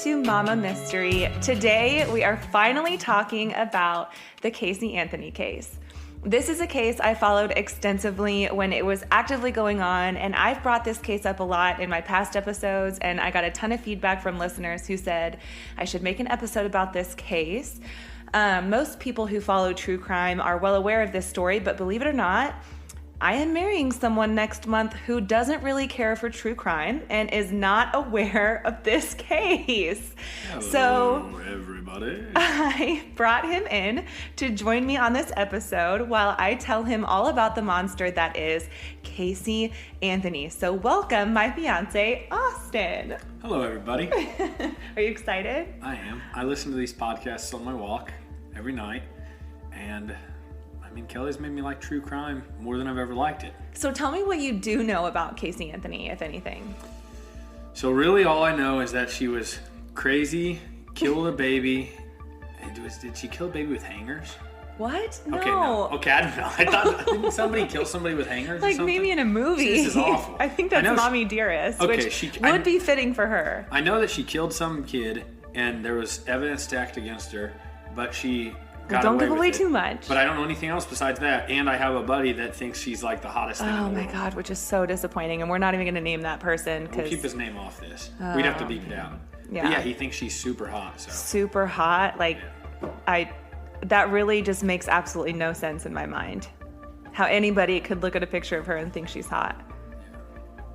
to Mama Mystery. Today, we are finally talking about the Casey Anthony case. This is a case I followed extensively when it was actively going on, and I've brought this case up a lot in my past episodes, and I got a ton of feedback from listeners who said I should make an episode about this case. Most people who follow true crime are well aware of this story, but believe it or not, I am marrying someone next month who doesn't really care for true crime and is not aware of this case. Hello, everybody. I brought him in to join me on this episode while I tell him all about the monster that is Casey Anthony. So welcome, my fiance, Austin. Hello, everybody. Are you excited? I am. I listen to these podcasts on my walk every night, and Kelly's made me like true crime more than I've ever liked it. So tell me what you do know about Casey Anthony, if anything. So really all I know is that she was crazy, killed a baby, and did she kill a baby with hangers? What? No. Okay, no. Okay, I don't know. I thought didn't somebody kill somebody with hangers like or something? Maybe in a movie. This is awful. I think that's Mommy Dearest, which would be fitting for her. I know that she killed some kid, and there was evidence stacked against her, but she... Don't give away too much. But I don't know anything else besides that. And I have a buddy that thinks she's like the hottest thing in the world. Oh my God, which is so disappointing. And we're not even going to name that person. We'll keep his name off this. We'd have to beep it out. Yeah. But yeah, he thinks she's super hot. So. Super hot? That really just makes absolutely no sense in my mind. How anybody could look at a picture of her and think she's hot.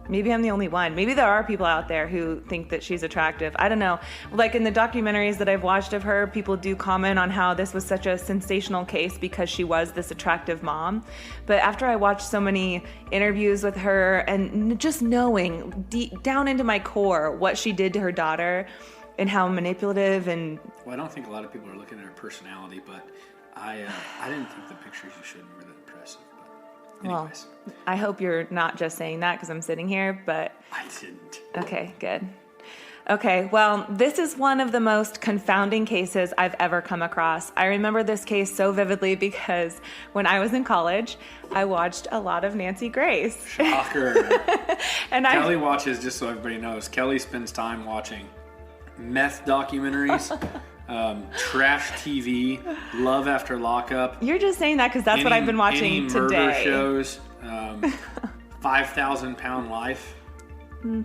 Maybe I'm the only one. Maybe there are people out there who think that she's attractive. I don't know. Like in the documentaries that I've watched of her, people do comment on how this was such a sensational case because she was this attractive mom. But after I watched so many interviews with her and just knowing deep down into my core what she did to her daughter and how manipulative and... Well, I don't think a lot of people are looking at her personality, but I didn't think the pictures you showed me were that impressive. Anyways. Well, I hope you're not just saying that because I'm sitting here, but... I didn't. Okay, good. Okay, well, this is one of the most confounding cases I've ever come across. I remember this case so vividly because when I was in college, I watched a lot of Nancy Grace. Shocker. Kelly watches, just so everybody knows, Kelly spends time watching meth documentaries, trash TV, Love After Lockup. You're just saying that because that's what I've been watching today. Murder shows, 5,000 Pound Life.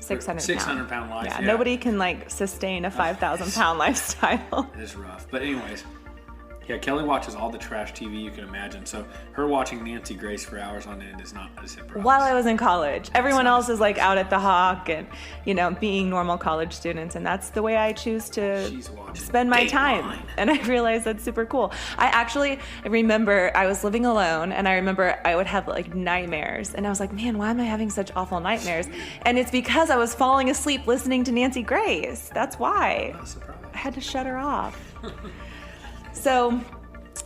600 pound life. Yeah, nobody can sustain a 5,000 pound lifestyle. It is rough. But anyways, yeah, Kelly watches all the trash TV you can imagine. So her watching Nancy Grace for hours on end is not a surprise. While I was in college, everyone else is out at the Hawk and being normal college students, and that's the way I choose to spend my time. And I realized that's super cool. I remember I was living alone, and I remember I would have nightmares, and I was like, man, why am I having such awful nightmares? And it's because I was falling asleep listening to Nancy Grace. That's why. Not a surprise. I had to shut her off. So,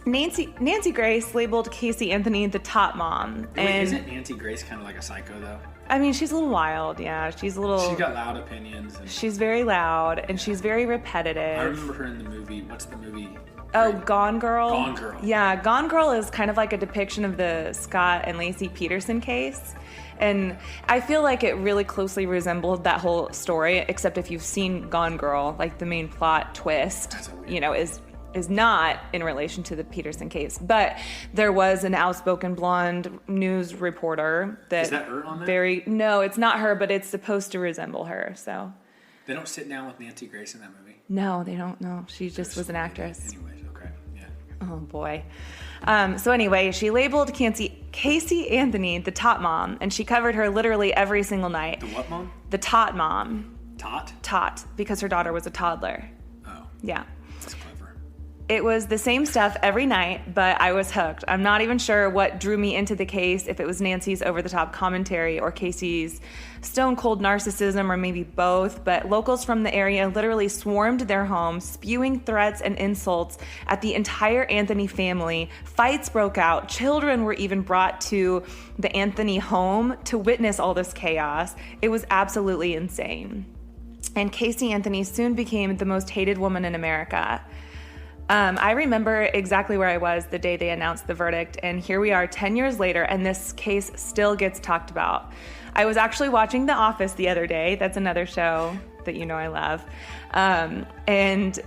Nancy Grace labeled Casey Anthony the top mom. Isn't Nancy Grace kind of like a psycho, though? I mean, she's a little wild, yeah. She's got loud opinions. She's very loud, and she's very repetitive. I remember her in the movie. What's the movie? Oh, Gone Girl? Gone Girl. Yeah, Gone Girl is kind of like a depiction of the Scott and Lacey Peterson case. And I feel like it really closely resembled that whole story, except if you've seen Gone Girl, the main plot twist, is not in relation to the Peterson case. But there was an outspoken blonde news reporter that... Is that her on there? No, it's not her, but it's supposed to resemble her, so... They don't sit down with Nancy Grace in that movie? No, they don't, no. She just was an actress. Anyways, okay, yeah. Oh, boy. So anyway, she labeled Casey Anthony the tot mom, and she covered her literally every single night. The what mom? The tot mom. Tot? Tot, because her daughter was a toddler. Oh. Yeah. That's clever. It was the same stuff every night, but I was hooked. I'm not even sure what drew me into the case, if it was Nancy's over-the-top commentary or Casey's stone-cold narcissism, or maybe both, but locals from the area literally swarmed their home, spewing threats and insults at the entire Anthony family. Fights broke out. Children were even brought to the Anthony home to witness all this chaos. It was absolutely insane. And Casey Anthony soon became the most hated woman in America. I remember exactly where I was the day they announced the verdict, and here we are 10 years later, and this case still gets talked about. I was actually watching The Office the other day. That's another show that you know I love. And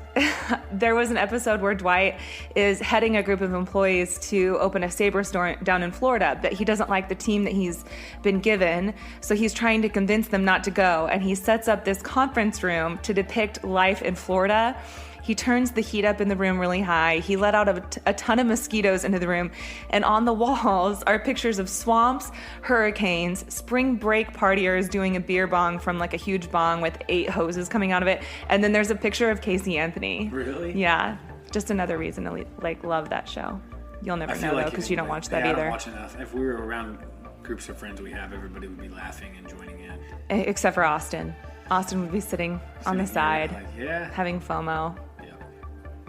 there was an episode where Dwight is heading a group of employees to open a Sabre store down in Florida, but he doesn't like the team that he's been given, so he's trying to convince them not to go, and he sets up this conference room to depict life in Florida. He turns the heat up in the room really high. He let out a ton of mosquitoes into the room. And on the walls are pictures of swamps, hurricanes, spring break partiers doing a beer bong from like a huge bong with 8 hoses coming out of it. And then there's a picture of Casey Anthony. Really? Yeah. Just another reason to like love that show. You'll never know though, because you don't watch that either. I don't watch enough. If we were around groups of friends we have, everybody would be laughing and joining in. Except for Austin. Austin would be sitting on the side, like, having FOMO.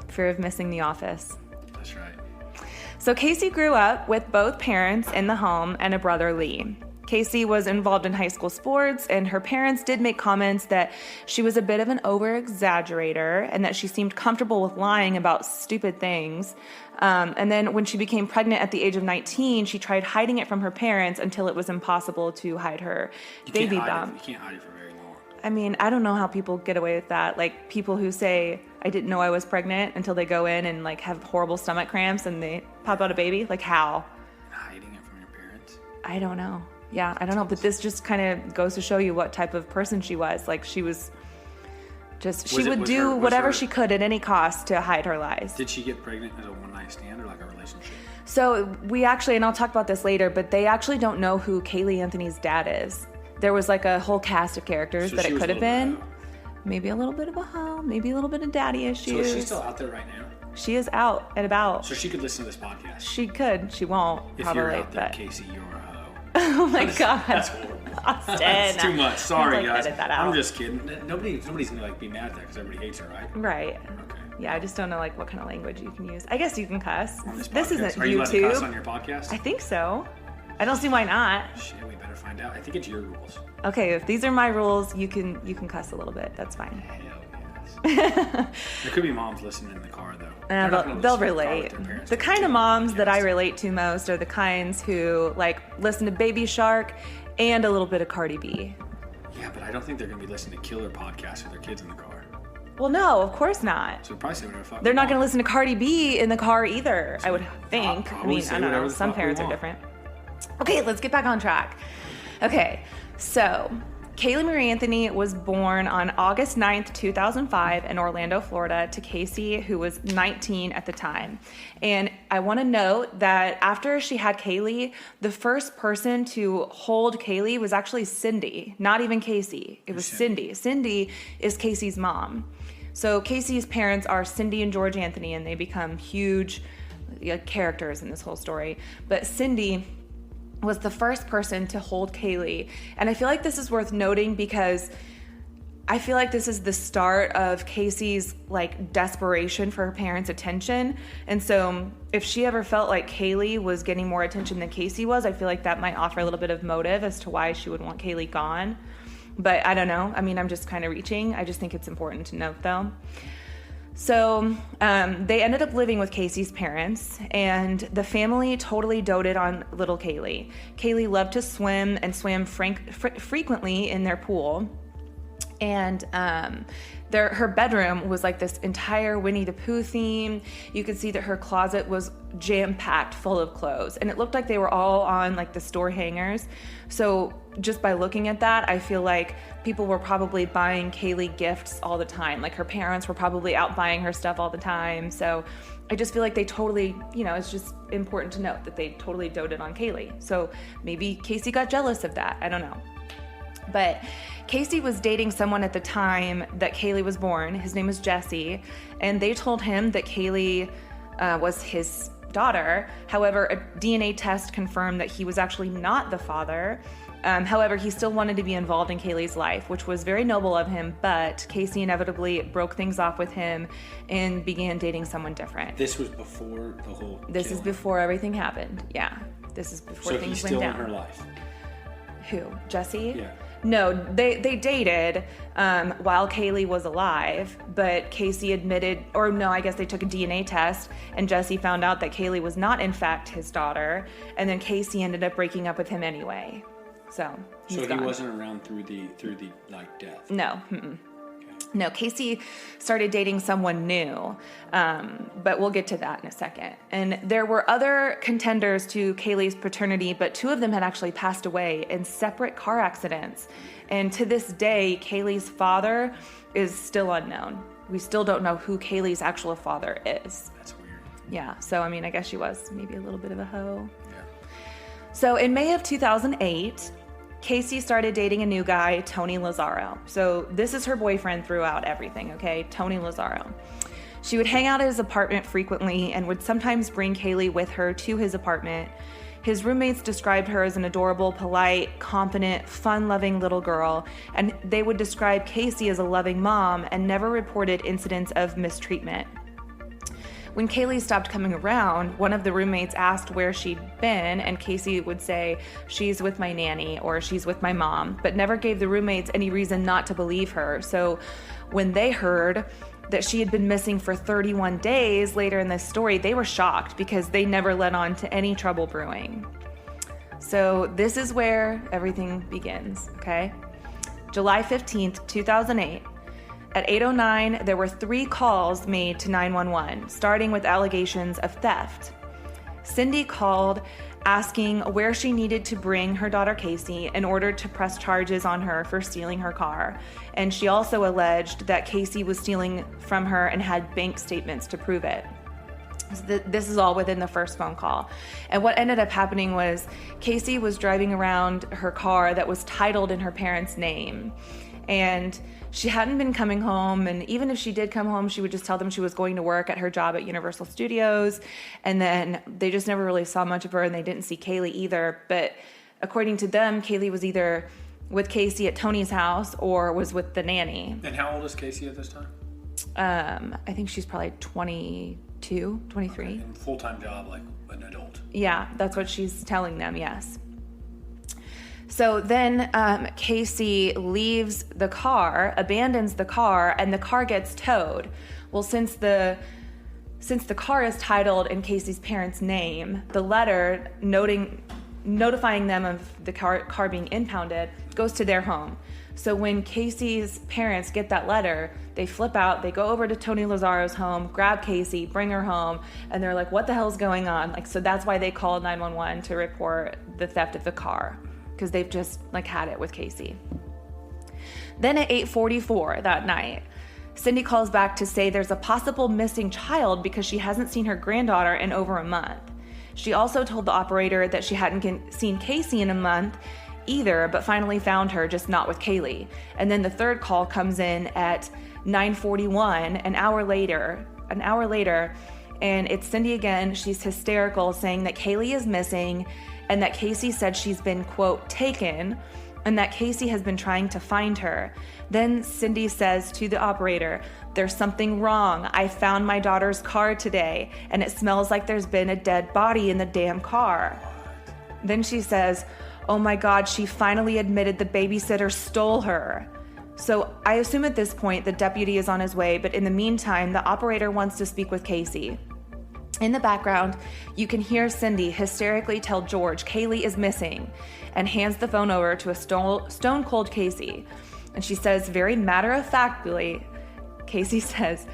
Fear of missing The Office. That's right. So Casey grew up with both parents in the home and a brother, Lee. Casey was involved in high school sports, and her parents did make comments that she was a bit of an over-exaggerator and that she seemed comfortable with lying about stupid things. And then when she became pregnant at the age of 19, she tried hiding it from her parents until it was impossible to hide her baby bump. You can't hide it for very long. I mean, I don't know how people get away with that. Like, people who say, I didn't know I was pregnant until they go in and, like, have horrible stomach cramps and they pop out a baby. Like, how? Hiding it from your parents? I don't know. Yeah, I don't know. But this just kind of goes to show you what type of person she was. Like, she was just, she would do whatever she could at any cost to hide her lies. Did she get pregnant as a one-night stand or, like, a relationship? So we actually, and I'll talk about this later, but they actually don't know who Kaylee Anthony's dad is. There was like a whole cast of characters that it could have been. Maybe a little bit of a hoe, maybe a little bit of daddy issues. So is she still out there right now? She is out and about. So she could listen to this podcast. She could. She won't. If probably, you're out there, Casey, you're a hoe. Oh my God. That's horrible. Austin. That's too much. Sorry, guys. Edit that out. I'm just kidding. Nobody's gonna like be mad at that because everybody hates her, right? Right. Okay. Yeah, I just don't know like what kind of language you can use. I guess you can cuss. On this isn't YouTube. Are you allowed to cuss on your podcast? I think so. I don't see why not. Shit, we better find out. I think it's your rules. Okay, if these are my rules, you can cuss a little bit. That's fine. Hell yes. There could be moms listening in the car though. They'll relate. The kind of moms that I relate to most are the kinds who like listen to Baby Shark and a little bit of Cardi B. Yeah, but I don't think they're gonna be listening to killer podcasts with their kids in the car. Well, no, of course not. So probably say whatever the fuck they're not going to listen to Cardi B in the car either, I would think. I mean, I don't know. Some parents are different. Okay, let's get back on track. Okay, so Kaylee Marie Anthony was born on August 9th, 2005 in Orlando, Florida, to Casey, who was 19 at the time. And I want to note that after she had Kaylee, the first person to hold Kaylee was actually Cindy, not even Casey. It was Cindy. Cindy is Casey's mom. So Casey's parents are Cindy and George Anthony, and they become huge characters in this whole story. But Cindy was the first person to hold Kaylee. And I feel like this is worth noting because I feel like this is the start of Casey's like desperation for her parents' attention. And so if she ever felt like Kaylee was getting more attention than Casey was, I feel like that might offer a little bit of motive as to why she would want Kaylee gone. But I don't know. I mean, I'm just kind of reaching. I just think it's important to note, though. So they ended up living with Casey's parents, and the family totally doted on little Kaylee. Kaylee loved to swim and swam frequently in their pool. And her bedroom was like this entire Winnie the Pooh theme. You could see that her closet was jam-packed full of clothes, and it looked like they were all on like the store hangers. So just by looking at that, I feel like people were probably buying Kaylee gifts all the time. Like her parents were probably out buying her stuff all the time. So I just feel like they totally, it's just important to note that they totally doted on Kaylee. So maybe Casey got jealous of that. I don't know. But Casey was dating someone at the time that Kaylee was born. His name was Jesse, and they told him that Kaylee was his daughter. However, a DNA test confirmed that he was actually not the father. However, he still wanted to be involved in Kaylee's life, which was very noble of him, but Casey inevitably broke things off with him and began dating someone different. This was before the whole This is before everything happened, yeah. This is before things went down. So he's still in her life? Who? Jesse? Yeah. No, they dated while Kaylee was alive, but Casey admitted, or no, I guess they took a DNA test, and Jesse found out that Kaylee was not in fact his daughter, and then Casey ended up breaking up with him anyway. So he wasn't around through the like death. No. No, Casey started dating someone new, but we'll get to that in a second. And there were other contenders to Kaylee's paternity, but 2 of them had actually passed away in separate car accidents. And to this day, Kaylee's father is still unknown. We still don't know who Kaylee's actual father is. That's weird. Yeah, so I mean, I guess she was maybe a little bit of a hoe. Yeah. So in May of 2008, Casey started dating a new guy, Tony Lazzaro. So this is her boyfriend throughout everything, okay? Tony Lazzaro. She would hang out at his apartment frequently and would sometimes bring Kaylee with her to his apartment. His roommates described her as an adorable, polite, confident, fun-loving little girl, and they would describe Casey as a loving mom and never reported incidents of mistreatment. When Kaylee stopped coming around, one of the roommates asked where she'd been, and Casey would say, she's with my nanny or she's with my mom, but never gave the roommates any reason not to believe her. So when they heard that she had been missing for 31 days later in this story, they were shocked because they never let on to any trouble brewing. So this is where everything begins, okay? July 15th, 2008. At 8:09, there were 3 calls made to 911, starting with allegations of theft. Cindy called asking where she needed to bring her daughter Casey in order to press charges on her for stealing her car. And she also alleged that Casey was stealing from her and had bank statements to prove it. This is all within the first phone call. And what ended up happening was Casey was driving around her car that was titled in her parents' name. And she hadn't been coming home, and even if she did come home, she would just tell them she was going to work at her job at Universal Studios, and then they just never really saw much of her, and they didn't see Kaylee either. But according to them, Kaylee was either with Casey at Tony's house or was with the nanny. And how old is Casey at this time? I think she's probably 22, 23. Okay. And full-time job, like an adult. Yeah, that's what she's telling them, yes. So then Casey leaves the car, abandons the car, and the car gets towed. Well, since the car is titled in Casey's parents' name, the letter notifying them of the car being impounded goes to their home. So when Casey's parents get that letter, they flip out, they go over to Tony Lazzaro's home, grab Casey, bring her home, and they're like, what the hell's going on? Like, so that's why they called 911 to report the theft of the car, because they've just like had it with Casey. Then at 8:44 that night, Cindy calls back to say there's a possible missing child because she hasn't seen her granddaughter in over a month. She also told the operator that she hadn't seen Casey in a month either, but finally found her, just not with Kaylee. And then the third call comes in at 9:41, an hour later, and it's Cindy again. She's hysterical, saying that Kaylee is missing and that Casey said she's been, quote, taken, and that Casey has been trying to find her. Then Cindy says to the operator, there's something wrong. I found my daughter's car today, and it smells like there's been a dead body in the damn car. Then she says, oh my God, she finally admitted the babysitter stole her. So I assume at this point the deputy is on his way, but in the meantime, the operator wants to speak with Casey. In the background, you can hear Cindy hysterically tell George Kaylee is missing and hands the phone over to a stone-cold Casey. And she says very matter-of-factly, Casey says,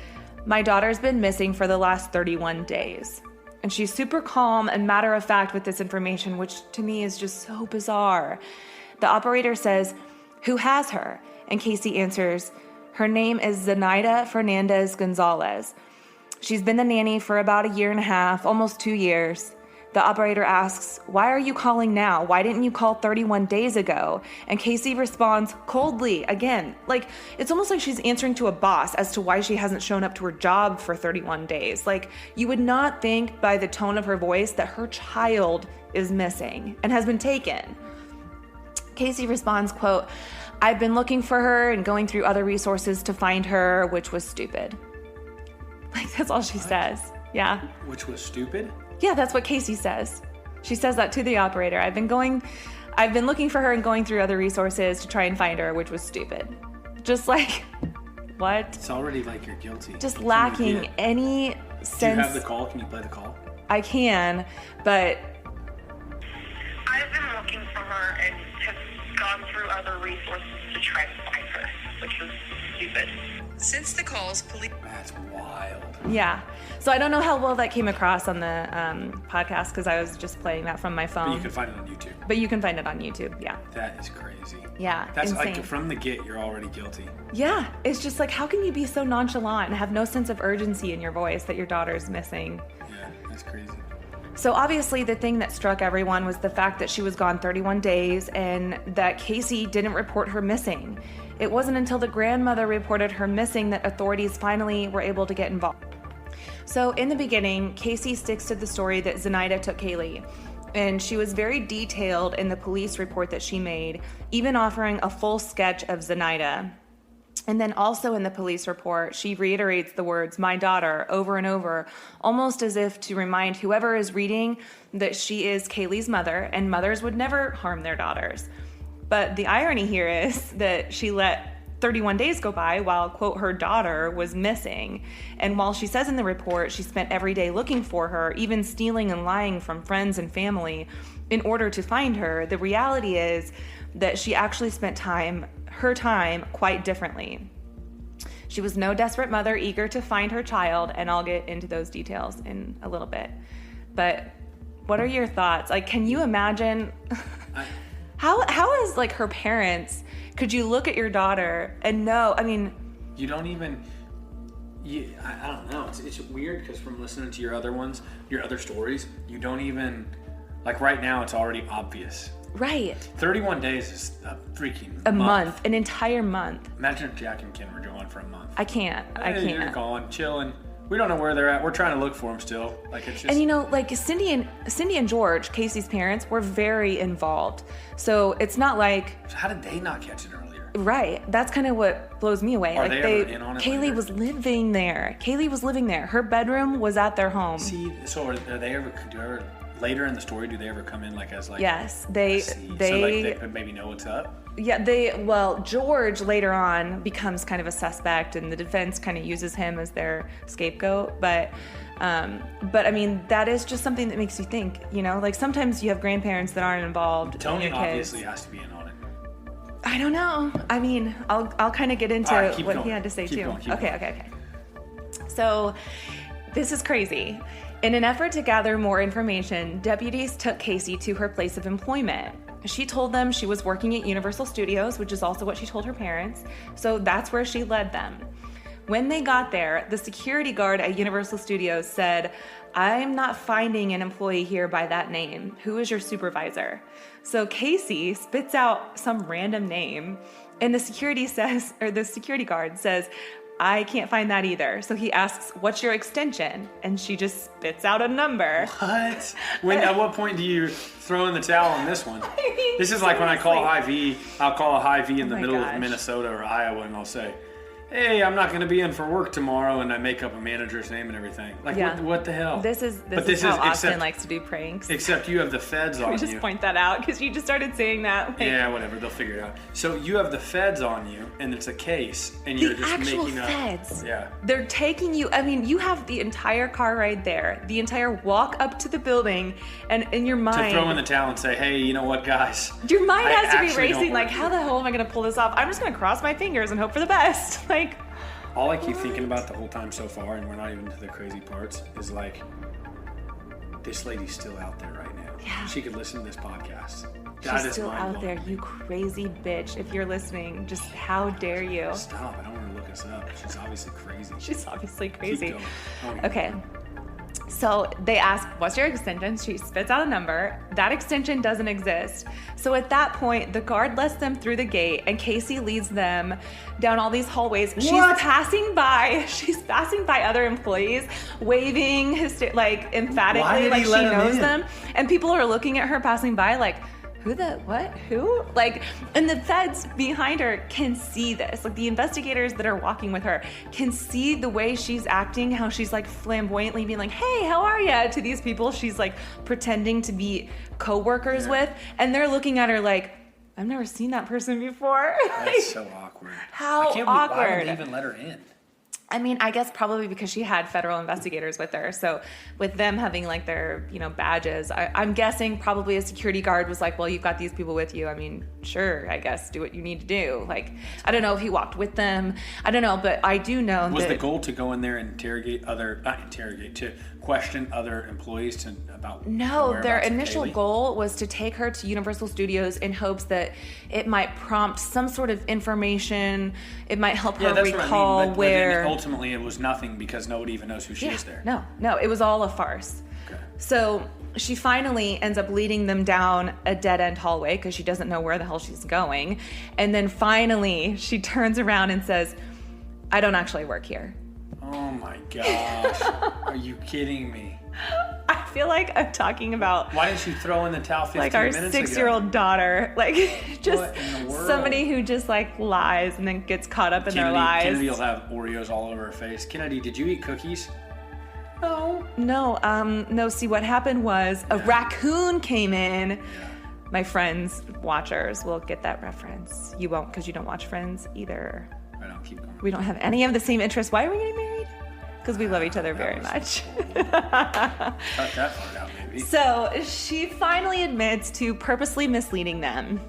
my daughter's been missing for the last 31 days. And she's super calm and matter-of-fact with this information, which to me is just so bizarre. The operator says, who has her? And Casey answers, her name is Zenaida Fernandez Gonzalez. She's been the nanny for about 1.5 years, almost 2 years. The operator asks, why are you calling now? Why didn't you call 31 days ago? And Casey responds coldly, again, like it's almost like she's answering to a boss as to why she hasn't shown up to her job for 31 days. Like you would not think by the tone of her voice that her child is missing and has been taken. Casey responds, quote, I've been looking for her and going through other resources to find her, which was stupid. Like, that's all she says. Yeah. Which was stupid? Yeah, that's what Casey says. She says that to the operator. I've been looking for her and going through other resources to try and find her, which was stupid. Just like, what? It's already like you're guilty. Just lacking any sense. Do you have the call? Can you play the call? I can, but... I've been looking for her and have gone through other resources to try to find her, which was stupid. Since the calls, police... That's wild. Yeah. So I don't know how well that came across on the podcast because I was just playing that from my phone. But you can find it on YouTube. But you can find it on YouTube, yeah. That is crazy. Yeah, That's insane. like from the get, you're already guilty. Yeah, it's just like, how can you be so nonchalant and have no sense of urgency in your voice that your daughter's missing? Yeah, that's crazy. So obviously the thing that struck everyone was the fact that she was gone 31 days and that Casey didn't report her missing. It wasn't until the grandmother reported her missing that authorities finally were able to get involved. So in the beginning, Casey sticks to the story that Zenaida took Kaylee. And she was very detailed in the police report that she made, even offering a full sketch of Zenaida. And then also in the police report, she reiterates the words, "my daughter," over and over, almost as if to remind whoever is reading that she is Kaylee's mother, and mothers would never harm their daughters. But the irony here is that she let 31 days go by while, quote, her daughter was missing. And while she says in the report she spent every day looking for her, even stealing and lying from friends and family in order to find her, the reality is that she actually spent her time quite differently. She was no desperate mother eager to find her child, and I'll get into those details in a little bit. But what are your thoughts? Like, can you imagine how is like her parents, could you look at your daughter and know, I mean, you don't even, I don't know, it's weird because from listening to your other stories, you don't even, like right now it's already obvious. Right. 31 days is a freaking month. An entire month. Imagine if Jack and Ken were gone for a month. I can't. You're gone, chilling. We don't know where they're at. We're trying to look for them still. Like it's just. And you know, like Cindy and George, Casey's parents, were very involved. So it's not like. So how did they not catch it earlier? Right. That's kind of what blows me away. Are like they ever in on it Kaylee later? was living there. Kaylee was living there. Her bedroom was at their home. See, so are they ever? Later in the story, do they ever come in like as like? Yes, so like they could maybe know what's up. Yeah, George later on becomes kind of a suspect, and the defense kind of uses him as their scapegoat. But I mean, that is just something that makes you think. You know, like sometimes you have grandparents that aren't involved. Tony in your kids. obviously has to be in on it. I don't know. I mean, I'll kind of get into right, what going. he had to say Keep too. going. Okay. So this is crazy. In an effort to gather more information, deputies took Casey to her place of employment. She told them she was working at Universal Studios, which is also what she told her parents, so that's where she led them. When they got there, the security guard at Universal Studios said, "I'm not finding an employee here by that name. Who is your supervisor?" So Casey spits out some random name, and the security guard says, "I can't find that either." So he asks, "What's your extension?" And she just spits out a number. What? At what point do you throw in the towel on this one? I mean, This is like when I call Hy-Vee, I'll call a Hy-Vee in the middle gosh. of Minnesota or Iowa, and I'll say, "Hey, I'm not going to be in for work tomorrow," and I make up a manager's name and everything. Like, Yeah. what the hell? This is how Austin likes to do pranks. Except you have the feds on We you. just point that out because you just started saying that. Like, Yeah, whatever. They'll figure it out. So you have the feds on you, and it's a case, and you're the just actual making up. feds. Yeah. They're taking you. I mean, you have the entire car ride there, the entire walk up to the building, and in your mind. To throw in the towel and say, "Hey, you know what, guys? Your mind I has to be actually don't racing. work Like, how here." the hell am I going to pull this off? I'm just going to cross my fingers and hope for the best. Like. All I keep thinking about the whole time so far, and we're not even to the crazy parts, is like, this lady's still out there right now. Yeah. She could listen to this podcast. She's still out there, you crazy bitch. If you're listening, just how dare you? Stop, I don't want her to look us up. She's obviously crazy. She's obviously Keep crazy. going. Okay. So they ask, "What's your extension?" She spits out a number. That extension doesn't exist. So at that point, the guard lets them through the gate, and Casey leads them down all these hallways. What? She's passing by other employees, waving emphatically, Why did like he she let him knows in? them. And people are looking at her passing by like, who? Like, and the feds behind her can see this. Like, the investigators that are walking with her can see the way she's acting, how she's like flamboyantly being like, "Hey, how are ya?" to these people she's like pretending to be co-workers with. And they're looking at her like, "I've never seen that person before." That's so awkward. How I can't believe, why awkward. would they even let her in? I mean, I guess probably because she had federal investigators with her. So with them having like their, badges, I'm guessing probably a security guard was like, well, you've got these people with you. I mean, sure, I guess do what you need to do. Like, I don't know if he walked with them. I don't know, but I do know was the goal to go in there and to question other employees about No, their initial goal was to take her to Universal Studios in hopes that it might prompt some sort of information. It might help her recall what I mean. But ultimately it was nothing because nobody even knows who she is there. No, it was all a farce. Okay. So she finally ends up leading them down a dead-end hallway because she doesn't know where the hell she's going. And then finally she turns around and says, I don't actually work here. Oh my gosh. Are you kidding me? I feel like I'm talking about... Why did she throw in the towel 15 minutes ago? Like our 6-year-old daughter. Like, just somebody who just, like, lies and then gets caught up in their lies. Kennedy will have Oreos all over her face. Kennedy, did you eat cookies? No. No, see, what happened was a raccoon came in. Yeah. My friends, watchers, will get that reference. You won't because you don't watch Friends either. I don't. Keep going. We don't have any of the same interests. Why are we getting married? Because we love each other very much. Cut that part out, maybe. So she finally admits to purposely misleading them.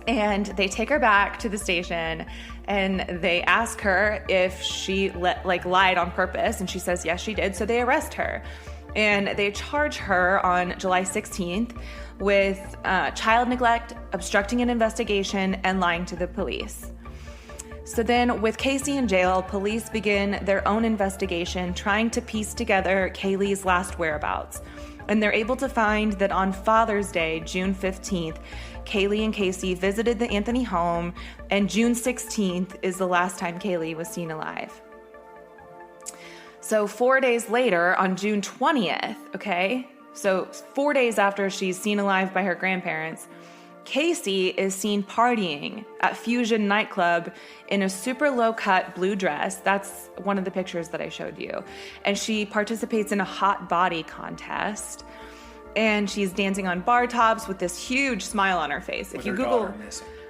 And they take her back to the station and they ask her if she lied on purpose. And she says, yes, she did. So they arrest her. And they charge her on July 16th with child neglect, obstructing an investigation, and lying to the police. So then, with Casey in jail, police begin their own investigation, trying to piece together Kaylee's last whereabouts. And they're able to find that on Father's Day, June 15th, Kaylee and Casey visited the Anthony home, and June 16th is the last time Kaylee was seen alive. So 4 days later, on June 20th, okay, so 4 days after she's seen alive by her grandparents, Casey is seen partying at Fusion nightclub in a super low-cut blue dress. That's one of the pictures that I showed you. And she participates in a hot body contest. And she's dancing on bar tops with this huge smile on her face. If you Google,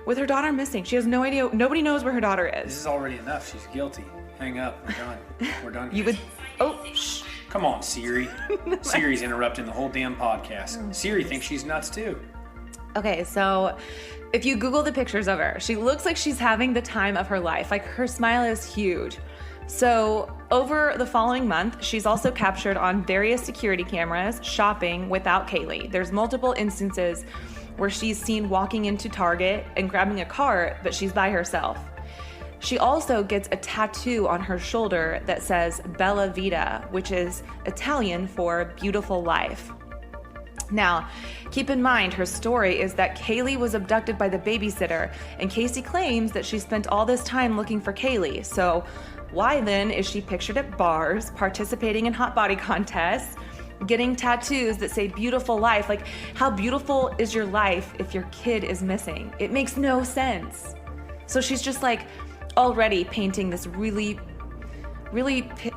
with her daughter missing. She has no idea. Nobody knows where her daughter is. This is already enough. She's guilty. Hang up. We're done. We're done. You would... Oh, shh. Come on, Siri. Siri's interrupting the whole damn podcast. Siri thinks she's nuts, too. Okay, so if you Google the pictures of her, she looks like she's having the time of her life. Like, her smile is huge. So over the following month, she's also captured on various security cameras shopping without Kaylee. There's multiple instances where she's seen walking into Target and grabbing a cart, but she's by herself. She also gets a tattoo on her shoulder that says Bella Vita, which is Italian for beautiful life. Now, keep in mind, her story is that Kaylee was abducted by the babysitter, and Casey claims that she spent all this time looking for Kaylee. So why then is she pictured at bars, participating in hot body contests, getting tattoos that say beautiful life? Like, how beautiful is your life if your kid is missing? It makes no sense. So she's just like already painting this really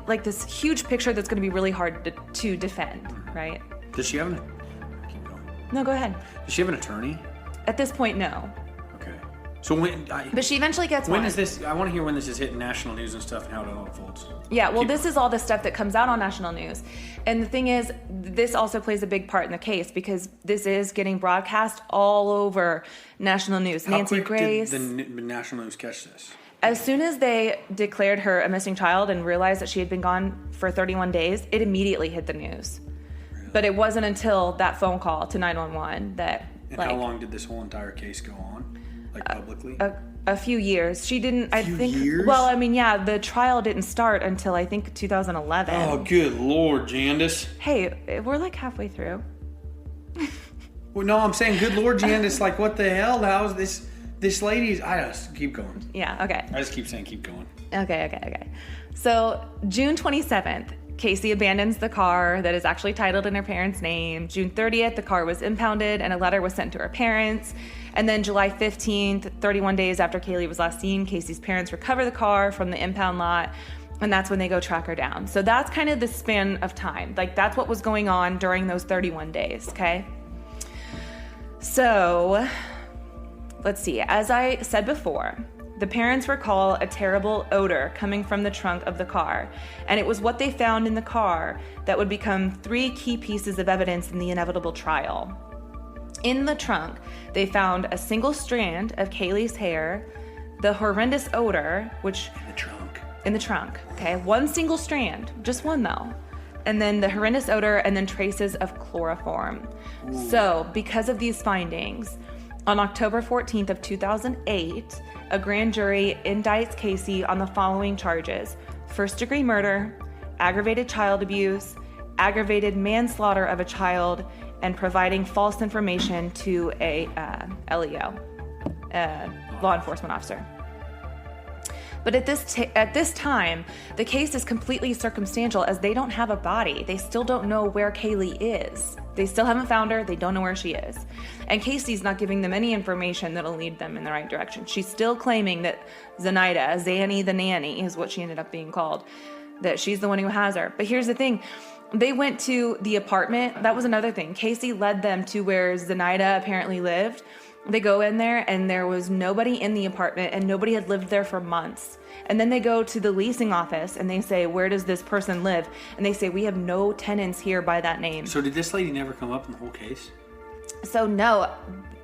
like this huge picture that's going to be really hard to defend, right? Does she have No, go ahead. Does she have an attorney? At this point, no. Okay. So but she eventually gets one. When is this? I want to hear when this is hitting national news and stuff and how it all unfolds. Yeah, well, this is all the stuff that comes out on national news. And the thing is, this also plays a big part in the case because this is getting broadcast all over national news. How Nancy quick Grace. did the national news catch this? As soon as they declared her a missing child and realized that she had been gone for 31 days, it immediately hit the news. But it wasn't until that phone call to 911 that... And how long did this whole entire case go on? Like, publicly? A few years. She didn't... A few years? Well, I mean, yeah, the trial didn't start until, I think, 2011. Oh, good Lord, Jandis. Hey, we're like halfway through. Well, no, I'm saying good Lord, Jandis. Like, what the hell? How is this lady's... I just keep going. Yeah, okay. I just keep saying keep going. Okay. So, June 27th, Casey abandons the car that is actually titled in her parents' name. June 30th, the car was impounded and a letter was sent to her parents. And then July 15th, 31 days after Kaylee was last seen, Casey's parents recover the car from the impound lot, and that's when they go track her down. So that's kind of the span of time. Like, that's what was going on during those 31 days, okay? So, let's see. As I said before, The parents recall a terrible odor coming from the trunk of the car, and it was what they found in the car that would become 3 key pieces of evidence in the inevitable trial. In the trunk, they found a single strand of Kaylee's hair, the horrendous odor, which... In the trunk, okay? 1 single strand, just 1 though. And then the horrendous odor, and then traces of chloroform. Ooh. So, because of these findings, on October 14th of 2008, a grand jury indicts Casey on the following charges: first-degree murder, aggravated child abuse, aggravated manslaughter of a child, and providing false information to a LEO, law enforcement officer. But at this time, the case is completely circumstantial, as they don't have a body. They still don't know where Kaylee is. They still haven't found her. They don't know where she is. And Casey's not giving them any information that'll lead them in the right direction. She's still claiming that Zenaida, Zanny the nanny, is what she ended up being called, that she's the one who has her. But here's the thing. They went to the apartment. That was another thing. Casey led them to where Zenaida apparently lived. They go in there, and there was nobody in the apartment, and nobody had lived there for months. And then they go to the leasing office, and they say, where does this person live? And they say, we have no tenants here by that name. So did this lady never come up in the whole case? So no,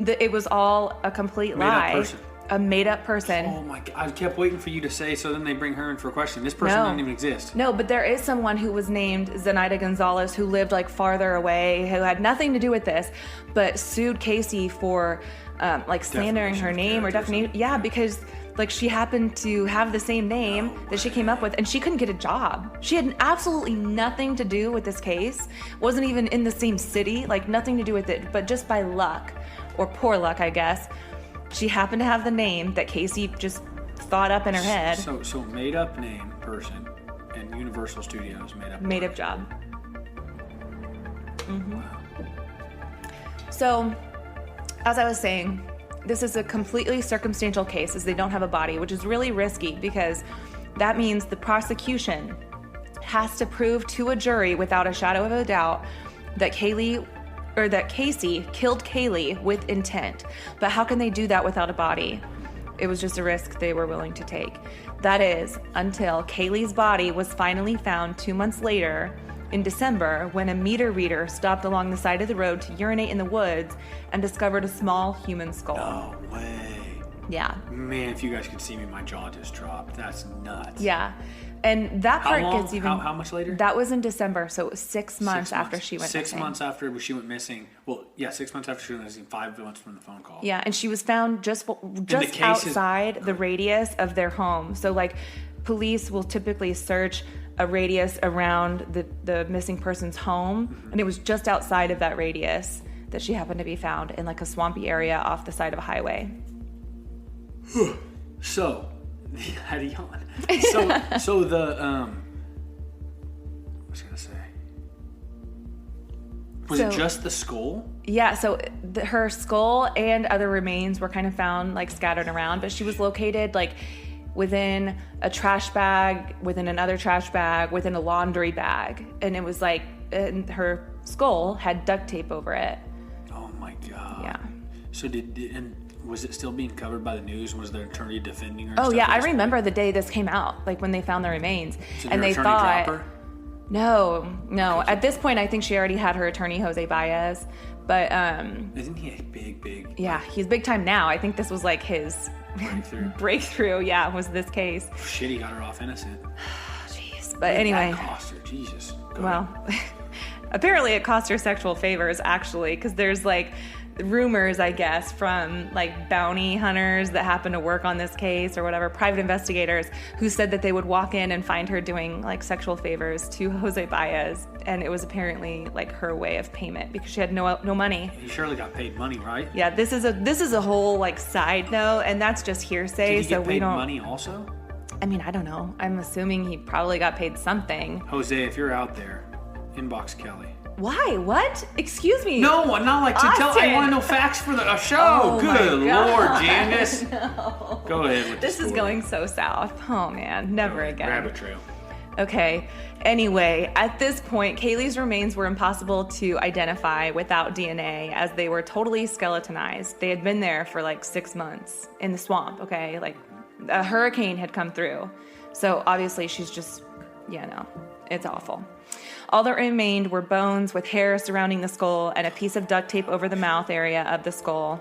it was all a complete lie. Made-up person. A made-up person. Oh my God, I kept waiting for you to say, so then they bring her in for a question. This person doesn't even exist. No, but there is someone who was named Zenaida Gonzalez who lived like farther away, who had nothing to do with this, but sued Casey for like slandering her name or defamation. Yeah, because like she happened to have the same name that she came up with, and she couldn't get a job. She had absolutely nothing to do with this case, wasn't even in the same city, like nothing to do with it, but just by luck, or poor luck, I guess, she happened to have the name that Casey just thought up in her head. So made up name person, and Universal Studios made up job. Mm-hmm. Wow. So, as I was saying, this is a completely circumstantial case, as they don't have a body, which is really risky, because that means the prosecution has to prove to a jury without a shadow of a doubt that Casey killed Kaylee with intent. But how can they do that without a body? It was just a risk they were willing to take. That is, until Kaylee's body was finally found 2 months later in December, when a meter reader stopped along the side of the road to urinate in the woods and discovered a small human skull. No way. Yeah. Man, if you guys could see me, my jaw just dropped. That's nuts. Yeah. And that part gets even... How much later? That was in December, so it was 6 months after she went missing. 6 months after she went missing. Well, yeah, 6 months after she went missing, 5 months from the phone call. Yeah, and she was found just outside the radius of their home. So, like, police will typically search a radius around the missing person's home, mm-hmm. and it was just outside of that radius that she happened to be found, in, like, a swampy area off the side of a highway. So... I had a yawn. So the what was I gonna say? Was it just the skull? Yeah. So her skull and other remains were kind of found like scattered around, but she was located like within a trash bag, within another trash bag, within a laundry bag, and it was like, and her skull had duct tape over it. Oh my God. Yeah. So was it still being covered by the news? Was their attorney defending her? Oh yeah, I remember the day this came out, like when they found the remains, so and they thought, drop her? No. At this point, I think she already had her attorney, Jose Baez, but isn't he a big? Yeah, he's big time now. I think this was like his breakthrough. Yeah, was this case? Shit, he got her off innocent. Jeez, but anyway. That cost her, Jesus. Well, apparently it cost her sexual favors, actually, because there's like rumors, I guess, from like bounty hunters that happen to work on this case or whatever, private investigators who said that they would walk in and find her doing like sexual favors to Jose Baez, and it was apparently like her way of payment because she had no money. He surely got paid money, right? Yeah, this is a whole like side note, and that's just hearsay. Did he get paid money also? I mean, I don't know. I'm assuming he probably got paid something. Jose, if you're out there, inbox Kelly. Why? What? Excuse me. No, not like to tell. I want to know facts for the show. Oh, good Lord, Jandis. No. Go ahead with this. This is going so south. Oh man, never again. Rabbit trail. Okay. Anyway, at this point, Kaylee's remains were impossible to identify without DNA, as they were totally skeletonized. They had been there for like 6 months in the swamp. Okay, like A hurricane had come through. So obviously she's just, it's awful. All that remained were bones with hair surrounding the skull and a piece of duct tape over the mouth area of the skull.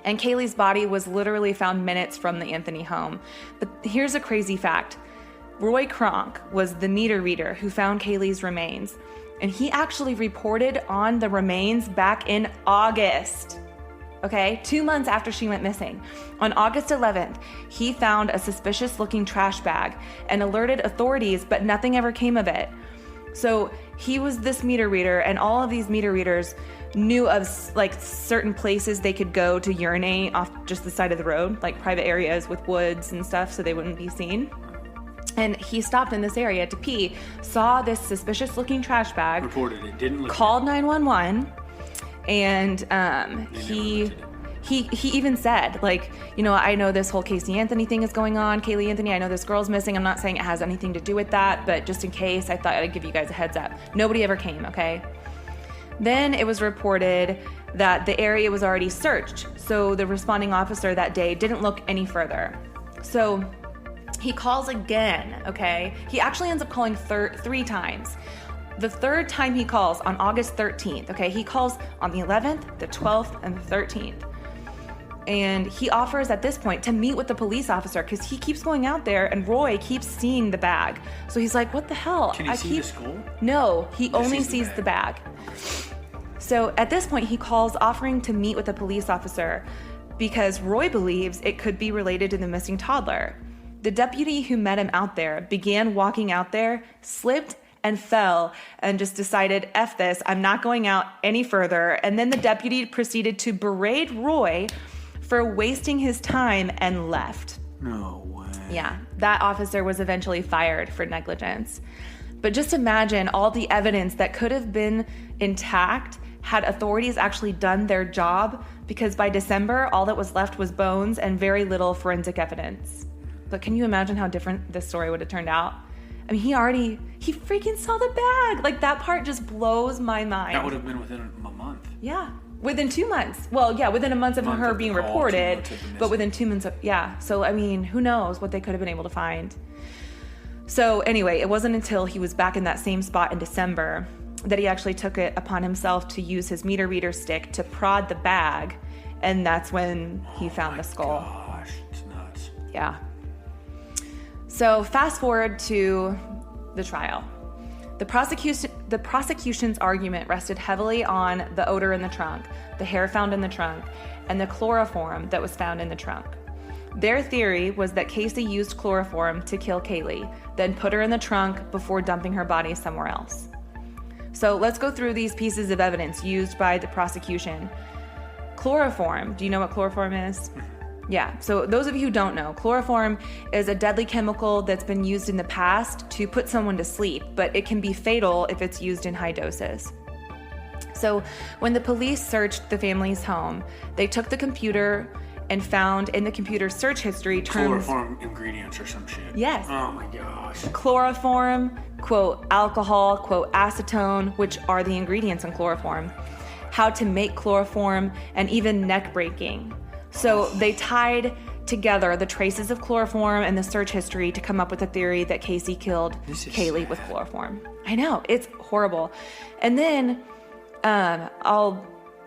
And Kaylee's body was literally found minutes from the Anthony home. But here's a crazy fact. Roy Kronk was the meter reader who found Kaylee's remains. And he actually reported on the remains back in August. Okay, 2 months after she went missing. On August 11th, he found a suspicious-looking trash bag and alerted authorities, but nothing ever came of it. So he was this meter reader, and all of these meter readers knew of like certain places they could go to urinate off just the side of the road, like private areas with woods and stuff, so they wouldn't be seen. And he stopped in this area to pee, saw this suspicious-looking trash bag, reported it, didn't look, called 911, and he even said, like, I know this whole Casey Anthony thing is going on. Kaylee Anthony, I know this girl's missing. I'm not saying it has anything to do with that, but just in case, I thought I'd give you guys a heads up. Nobody ever came, okay? Then it was reported that the area was already searched, so the responding officer that day didn't look any further. So he calls again, okay? He actually ends up calling 3 times. The third time he calls on August 13th, okay? He calls on the 11th, the 12th, and the 13th. And he offers at this point to meet with the police officer because he keeps going out there and Roy keeps seeing the bag. So he's like, what the hell? Can he see the skull? No, he only sees the bag. So at this point, he calls offering to meet with a police officer because Roy believes it could be related to the missing toddler. The deputy who met him out there began walking out there, slipped, and fell and just decided, F this, I'm not going out any further. And then the deputy proceeded to berate Roy for wasting his time and left. No way. Yeah, that officer was eventually fired for negligence. But just imagine all the evidence that could have been intact had authorities actually done their job, because by December, all that was left was bones and very little forensic evidence. But can you imagine how different this story would have turned out? I mean, he freaking saw the bag. Like, that part just blows my mind. That would have been within a month. Yeah. Within 2 months. Well, yeah, within a month of her being reported, but within 2 months of, yeah. So, I mean, who knows what they could have been able to find. So, anyway, it wasn't until he was back in that same spot in December that he actually took it upon himself to use his meter reader stick to prod the bag, and that's when he found the skull. Gosh, it's nuts. Yeah. So fast forward to the trial. The prosecution's argument rested heavily on the odor in the trunk, the hair found in the trunk, and the chloroform that was found in the trunk. Their theory was that Casey used chloroform to kill Kaylee, then put her in the trunk before dumping her body somewhere else. So let's go through these pieces of evidence used by the prosecution. Chloroform. Do you know what chloroform is? Yeah, so those of you who don't know, chloroform is a deadly chemical that's been used in the past to put someone to sleep, but it can be fatal if it's used in high doses. So when the police searched the family's home, they took the computer and found in the computer's search history terms... Chloroform ingredients or some shit. Yes. Oh my gosh. Chloroform, quote, alcohol, quote, acetone, which are the ingredients in chloroform, how to make chloroform, and even neck breaking. So they tied together the traces of chloroform and the search history to come up with a theory that Casey killed Kaylee with chloroform. I know, it's horrible. And then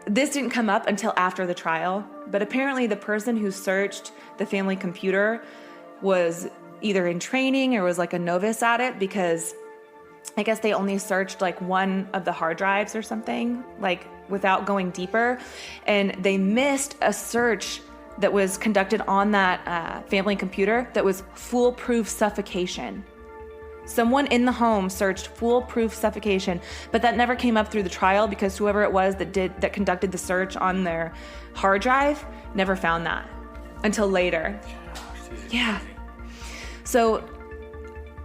this didn't come up until after the trial, but apparently the person who searched the family computer was either in training or was like a novice at it, because I guess they only searched like one of the hard drives or something, like without going deeper. And they missed a search that was conducted on that family computer that was foolproof suffocation. Someone in the home searched foolproof suffocation, but that never came up through the trial because whoever it was that conducted the search on their hard drive never found that until later. Yeah. So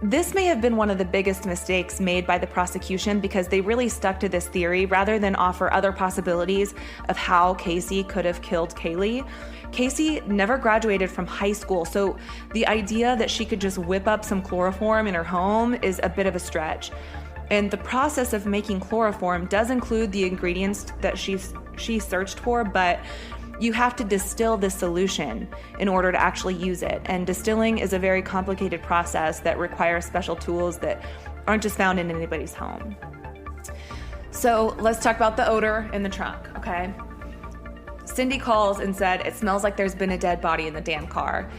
this may have been one of the biggest mistakes made by the prosecution, because they really stuck to this theory rather than offer other possibilities of how Casey could have killed Kaylee. Casey never graduated from high school, so the idea that she could just whip up some chloroform in her home is a bit of a stretch. And the process of making chloroform does include the ingredients that she searched for, but you have to distill this solution in order to actually use it. And distilling is a very complicated process that requires special tools that aren't just found in anybody's home. So let's talk about the odor in the trunk, okay? Cindy calls and said, it smells like there's been a dead body in the damn car.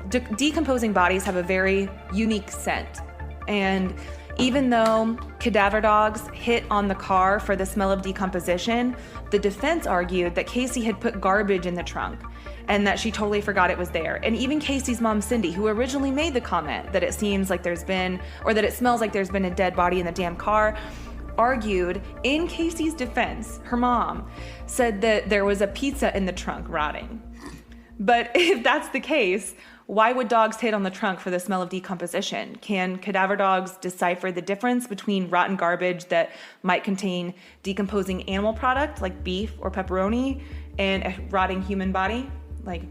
Decomposing bodies have a very unique scent. And even though cadaver dogs hit on the car for the smell of decomposition, the defense argued that Casey had put garbage in the trunk and that she totally forgot it was there. And even Casey's mom, Cindy, who originally made the comment that it seems like there's been, or that it smells like there's been a dead body in the damn car, argued in Casey's defense, her mom said that there was a pizza in the trunk rotting. But if that's the case, why would dogs hit on the trunk for the smell of decomposition? Can cadaver dogs decipher the difference between rotten garbage that might contain decomposing animal product like beef or pepperoni and a rotting human body? Like,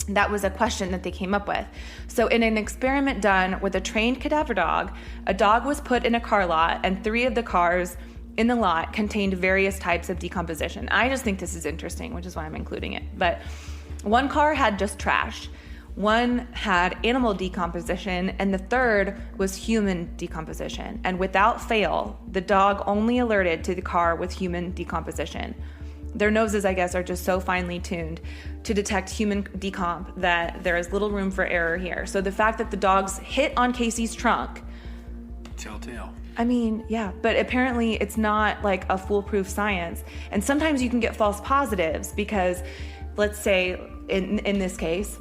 that was a question that they came up with. So in an experiment done with a trained cadaver dog, a dog was put in a car lot and 3 of the cars in the lot contained various types of decomposition. I just think this is interesting, which is why I'm including it. But one car had just trash, one had animal decomposition, and the third was human decomposition. And without fail, the dog only alerted to the car with human decomposition. Their noses, I guess, are just so finely tuned to detect human decomp that there is little room for error here. So the fact that the dogs hit on Casey's trunk, telltale. I mean, yeah, but apparently it's not like a foolproof science. And sometimes you can get false positives because, let's say, in this case,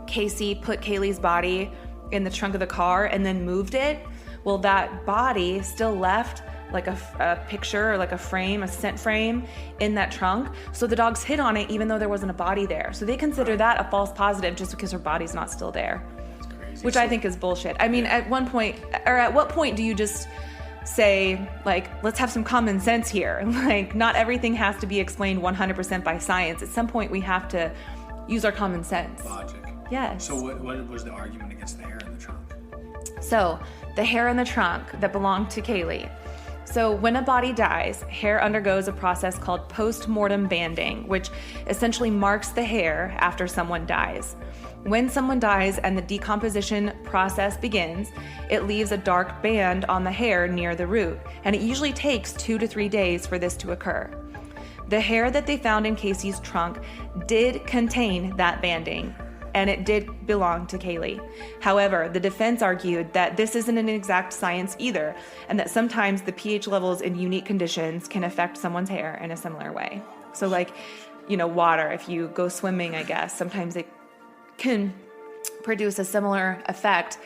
Casey put Kaylee's body in the trunk of the car and then moved it. Well, that body still left like a picture or like a frame, a scent frame in that trunk. So the dogs hit on it even though there wasn't a body there. So they consider that a false positive just because her body's not still there. That's crazy. Which I think is bullshit. I mean, at what point do you just say, like, let's have some common sense here? Like, not everything has to be explained 100% by science. At some point we have to use our common sense. Logic. Yes. So what was the argument against the hair in the trunk? So the hair in the trunk that belonged to Kaylee. So when a body dies, hair undergoes a process called post-mortem banding, which essentially marks the hair after someone dies. When someone dies and the decomposition process begins, it leaves a dark band on the hair near the root, and it usually takes 2 to 3 days for this to occur. The hair that they found in Casey's trunk did contain that banding, and it did belong to Kaylee. However, the defense argued that this isn't an exact science either, and that sometimes the pH levels in unique conditions can affect someone's hair in a similar way. So like, water, if you go swimming, I guess, sometimes it can produce a similar effect.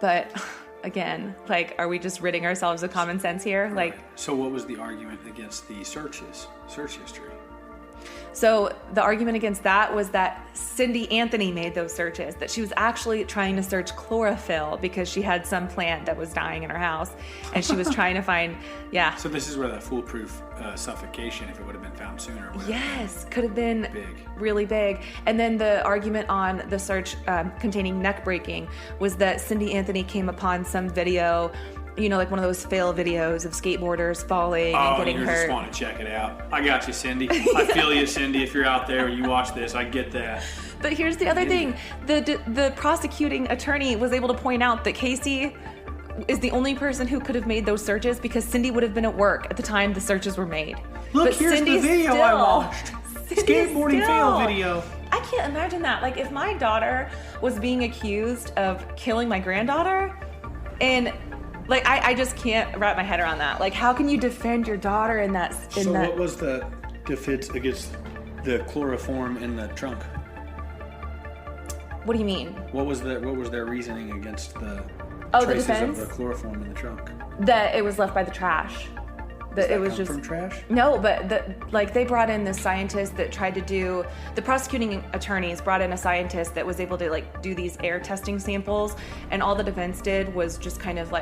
But again, like, are we just ridding ourselves of common sense here? Like, so what was the argument against the search history? So the argument against that was that Cindy Anthony made those searches, that she was actually trying to search chlorophyll because she had some plant that was dying in her house, and she was trying to find, yeah. So this is where the foolproof suffocation, if it would have been found sooner. Yes, could have been big. Really big. And then the argument on the search containing neck breaking was that Cindy Anthony came upon some video, like one of those fail videos of skateboarders falling and getting hurt. Oh, you just want to check it out. I got you, Cindy. I feel you, Cindy. If you're out there and you watch this, I get that. But here's the other thing. The prosecuting attorney was able to point out that Casey is the only person who could have made those searches because Cindy would have been at work at the time the searches were made. Look, but here's Cindy the video I watched. Skateboarding fail video. I can't imagine that. Like, if my daughter was being accused of killing my granddaughter, and like, I just can't wrap my head around that. Like, how can you defend your daughter in that? What was the defense against the chloroform in the trunk? What do you mean? What was their reasoning against the the traces defense? of the chloroform in the trunk? That it was left by the trash. Does that it was come just from trash? No, but they brought in this scientist that tried to do, the prosecuting attorneys brought in a scientist that was able to do these air testing samples, and all the defense did was just kind of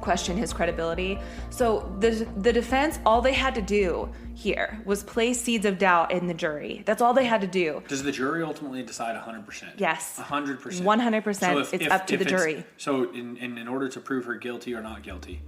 question his credibility. So the defense, all they had to do here was place seeds of doubt in the jury. That's all they had to do. Does the jury ultimately decide 100%? Yes. 100%. 100%. So it's up to the jury. So in order to prove her guilty or not guilty,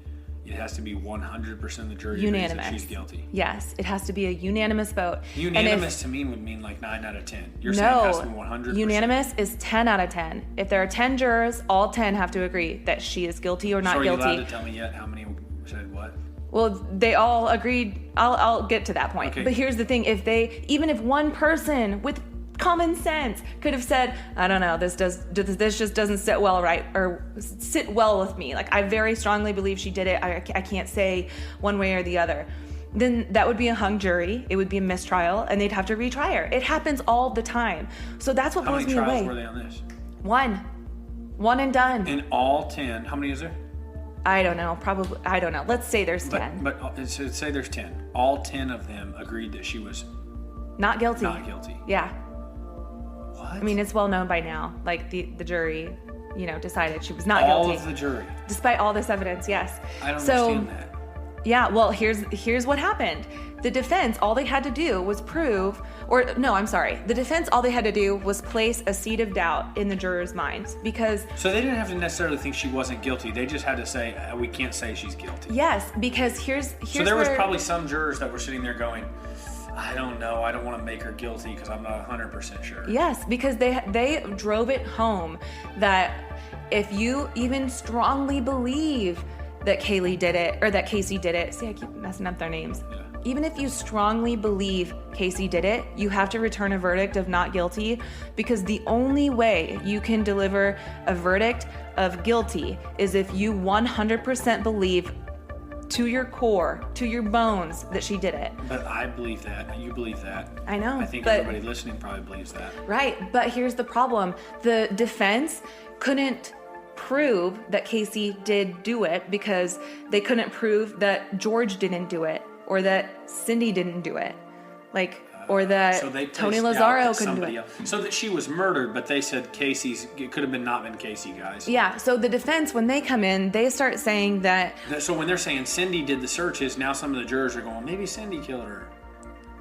it has to be 100% of the jury Unanimous. agrees that she's guilty. Yes, it has to be a unanimous vote. Unanimous to me would mean like 9 out of 10. You're saying it has to be 100%? Unanimous is 10 out of 10. If there are 10 jurors, all 10 have to agree that she is guilty or not guilty. So are you allowed to tell me yet how many said what? Well, they all agreed. I'll get to that point. Okay. But here's the thing. Even if one person with common sense could have said, I don't know, this just doesn't sit well with me. Like, I very strongly believe she did it. I can't say one way or the other. Then that would be a hung jury. It would be a mistrial, and they'd have to retry her. It happens all the time. So that's what blows me away. How many trials were they on this? One and done. In all 10, how many is there? I don't know. Probably, I don't know. Let's say there's 10. But so say there's 10. All 10 of them agreed that she was not guilty. Not guilty. Yeah. What? I mean, it's well known by now. Like, the jury, decided she was not guilty. All of the jury. Despite all this evidence, yes. I don't understand that. Yeah, well, here's what happened. The defense, all they had to do was the defense, all they had to do was place a seed of doubt in the jurors' minds, because... So they didn't have to necessarily think she wasn't guilty. They just had to say, we can't say she's guilty. Yes, because here's So there was probably some jurors that were sitting there going, I don't know, I don't want to make her guilty because I'm not 100% sure. Yes, because they drove it home that if you even strongly believe that Kaylee did it, or that Casey did it. See, I keep messing up their names. Yeah. Even if you strongly believe Casey did it, you have to return a verdict of not guilty, because the only way you can deliver a verdict of guilty is if you 100% believe to your core, to your bones, that she did it. But I believe that. You believe that. I know. I think everybody listening probably believes that. Right, but here's the problem. The defense couldn't prove that Casey did do it because they couldn't prove that George didn't do it, or that Cindy didn't do it, or that Tony Lazzaro couldn't do it. Else. So that she was murdered, but they said it could have been not been Casey, guys. Yeah, so the defense, when they come in, they start saying that... So when they're saying Cindy did the searches, now some of the jurors are going, maybe Cindy killed her.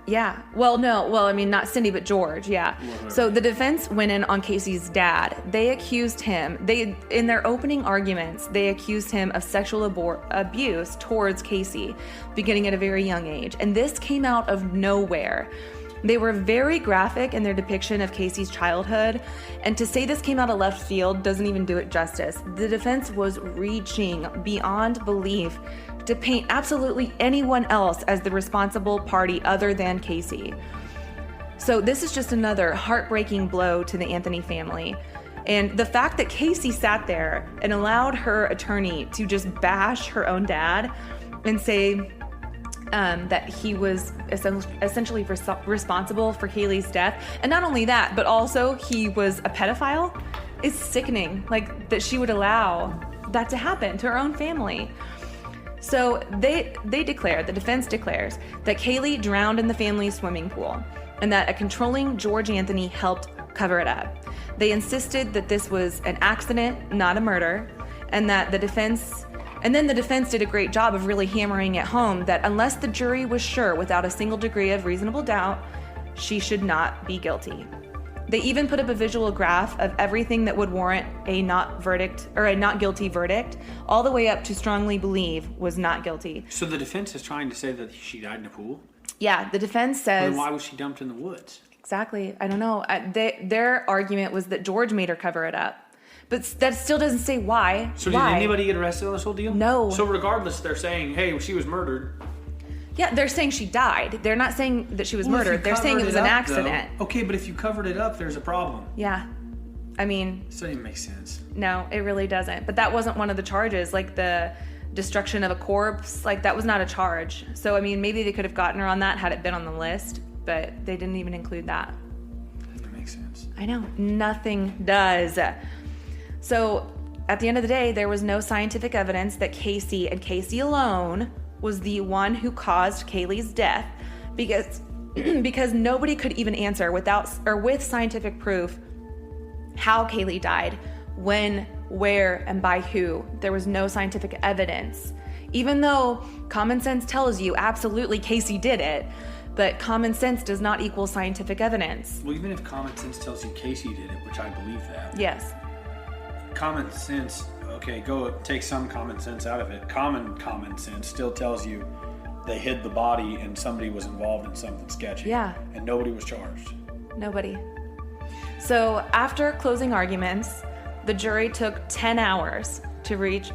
Yeah. Well, no. Well, I mean, not Cindy, but George. Yeah. So the defense went in on Casey's dad. They accused him. In their opening arguments, they accused him of sexual abuse towards Casey, beginning at a very young age. And this came out of nowhere. They were very graphic in their depiction of Casey's childhood, and to say this came out of left field doesn't even do it justice. The defense was reaching beyond belief to paint absolutely anyone else as the responsible party other than Casey. So this is just another heartbreaking blow to the Anthony family. And the fact that Casey sat there and allowed her attorney to just bash her own dad and say that he was essentially responsible for Kaylee's death, and not only that, but also he was a pedophile, is sickening. Like, that she would allow that to happen to her own family. So the defense declares that Kaylee drowned in the family's swimming pool, and that a controlling George Anthony helped cover it up. They insisted that this was an accident, not a murder, and that the defense did a great job of really hammering it home that unless the jury was sure without a single degree of reasonable doubt, she should not be guilty. They even put up a visual graph of everything that would warrant a not guilty verdict, all the way up to strongly believe was not guilty. So the defense is trying to say that she died in a pool? Yeah, the defense says... Then why was she dumped in the woods? Exactly. I don't know. Their argument was that George made her cover it up. But that still doesn't say why. So did anybody get arrested on this whole deal? No. So regardless, they're saying, hey, she was murdered. Yeah, they're saying she died. They're not saying that she was murdered. They're saying it was an accident. Though, okay, but if you covered it up, there's a problem. Yeah. I mean... This doesn't even make sense. No, it really doesn't. But that wasn't one of the charges. Like, the destruction of a corpse, that was not a charge. So, I mean, maybe they could have gotten her on that had it been on the list, but they didn't even include that. That doesn't make sense. I know. Nothing does. So, at the end of the day, there was no scientific evidence that Casey, and Casey alone, was the one who caused Kaylee's death, because nobody could even answer with scientific proof how Kaylee died, when, where, and by who. There was no scientific evidence. Even though common sense tells you absolutely Casey did it, but common sense does not equal scientific evidence. Well, even if common sense tells you Casey did it, which I believe that. Yes. common sense, okay, go take some common sense out of it. Common sense still tells you they hid the body and somebody was involved in something sketchy. Yeah. And nobody was charged. Nobody. So after closing arguments, the jury took 10 hours to reach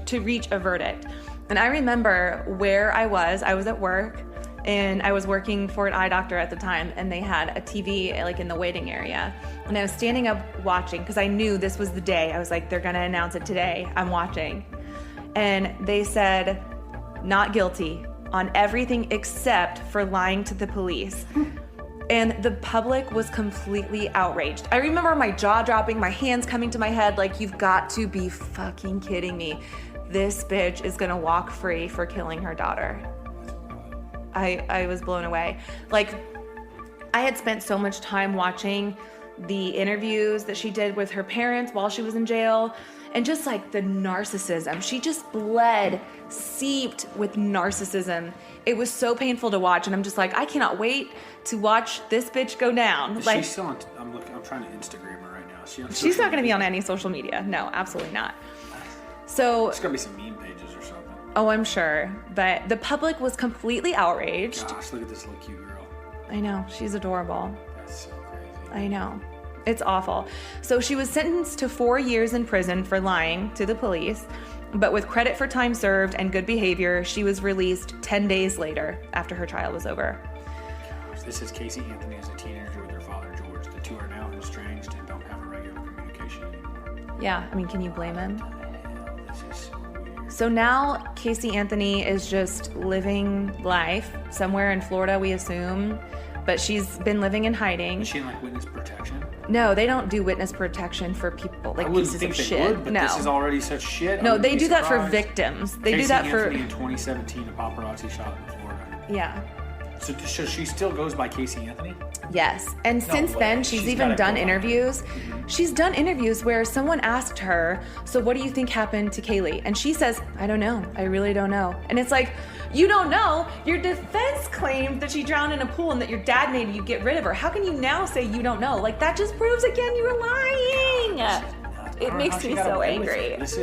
a verdict. And I remember where I was at work, and I was working for an eye doctor at the time, and they had a TV like in the waiting area. And I was standing up watching because I knew this was the day. I was like, they're going to announce it today. I'm watching. And they said, not guilty on everything except for lying to the police. And the public was completely outraged. I remember my jaw dropping, my hands coming to my head like, you've got to be fucking kidding me. This bitch is gonna walk free for killing her daughter. I was blown away. Like, I had spent so much time watching the interviews that she did with her parents while she was in jail, and just like the narcissism. She just seeped with narcissism. It was so painful to watch, and I'm just like, I cannot wait to watch this bitch go down. Is like, she still on, I'm trying to Instagram her right now. She's not going to be on any social media. No, absolutely not. So there's going to be some meme pages or something. Oh, I'm sure. But the public was completely outraged. Gosh, look at this little cute girl. I know. She's adorable. That's so crazy. I know. It's awful. So she was sentenced to 4 years in prison for lying to the police. But with credit for time served and good behavior, she was released 10 days later after her trial was over. Gosh, this is Casey Anthony as a teenager with her father, George. The two are now estranged and don't have a regular communication anymore. Yeah, I mean, can you blame him? This is so weird. So now Casey Anthony is just living life somewhere in Florida, we assume. But she's been living in hiding. Is she in like witness protection? No, they don't do witness protection for people like pieces of shit. Would, but no, this is already such shit. No, they do that for victims. They do that Casey for. Anthony in 2017, a paparazzi shot in Florida. Yeah. So she still goes by Casey Anthony? Yes, and since then she's even done interviews. She's done interviews where someone asked her, "So what do you think happened to Kaylee?" And she says, "I don't know. I really don't know." And it's like, you don't know? Your defense claimed that she drowned in a pool and that your dad made you get rid of her. How can you now say you don't know? Like, that just proves again you were lying. It makes me so angry. This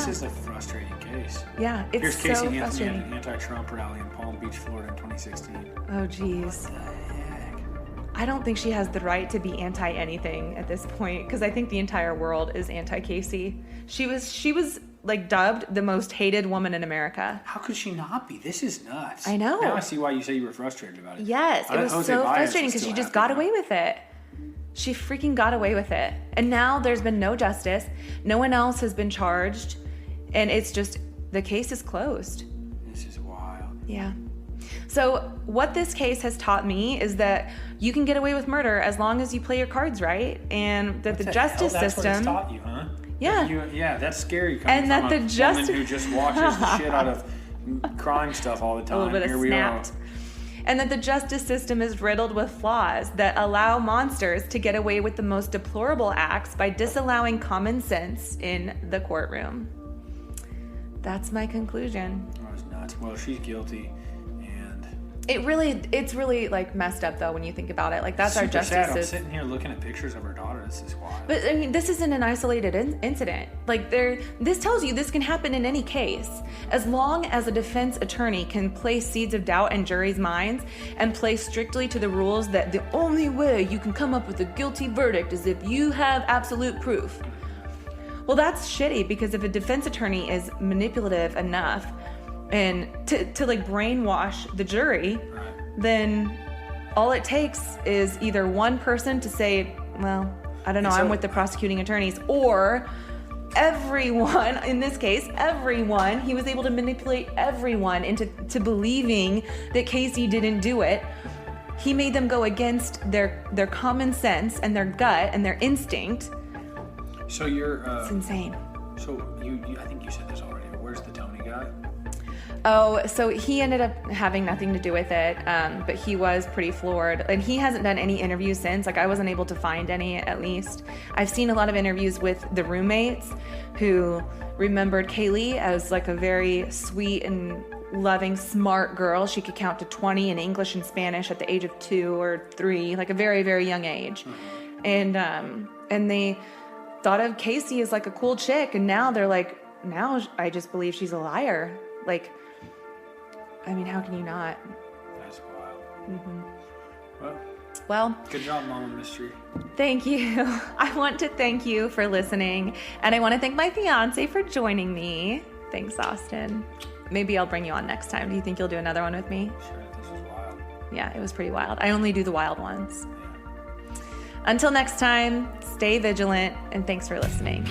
is a frustrating case. Yeah, it's Here's so Casey Anthony frustrating. at an anti-Trump rally in Palm Beach, Florida in 2016. Oh, geez. What the heck? I don't think she has the right to be anti-anything at this point, because I think the entire world is anti-Casey. She was like dubbed the most hated woman in America. How could she not be? This is nuts. I know. Now I see why you say you were frustrated about it. Yes, it was so frustrating because she just got away with it. She freaking got away with it. And now there's been no justice. No one else has been charged. And it's just, the case is closed. This is wild. Yeah. So what this case has taught me is that you can get away with murder as long as you play your cards right, and that the justice That's system. what it's taught you, huh? Yeah. That's scary. And that the woman who just watches the shit out of crime stuff all the time. A little bit of snapped. And that the justice system is riddled with flaws that allow monsters to get away with the most deplorable acts by disallowing common sense in the courtroom. That's my conclusion. Oh, it's nuts. Well, she's guilty, and it's really like messed up though when you think about it. Like, that's our justice sad. I'm system. sitting here looking at pictures of her daughter. This is wild. But I mean, this isn't an isolated incident. Like, this tells you this can happen in any case, as long as a defense attorney can place seeds of doubt in juries' minds and play strictly to the rules that the only way you can come up with a guilty verdict is if you have absolute proof. Well, that's shitty, because if a defense attorney is manipulative enough and to like brainwash the jury, then all it takes is either one person to say, well, I don't know, I'm with the prosecuting attorneys, or everyone, in this case, everyone, he was able to manipulate everyone into believing that Casey didn't do it. He made them go against their common sense and their gut and their instinct. So you're... it's insane. So you I think you said this already, but where's the Tony guy? Oh, so he ended up having nothing to do with it, but he was pretty floored. And he hasn't done any interviews since. Like, I wasn't able to find any, at least. I've seen a lot of interviews with the roommates who remembered Kaylee as like a very sweet and loving, smart girl. She could count to 20 in English and Spanish at the age of 2 or 3, like a very, very young age. And thought of Casey as like a cool chick, and now they're like, now I just believe she's a liar. Like, I mean, how can you not? That's wild. Mm-hmm. Well, good job, Mama Mystery. Thank you. I want to thank you for listening, and I want to thank my fiance for joining me. Thanks, Austin. Maybe I'll bring you on next time. Do you think you'll do another one with me? Sure, this was wild. Yeah, it was pretty wild. I only do the wild ones. Until next time, stay vigilant, and thanks for listening.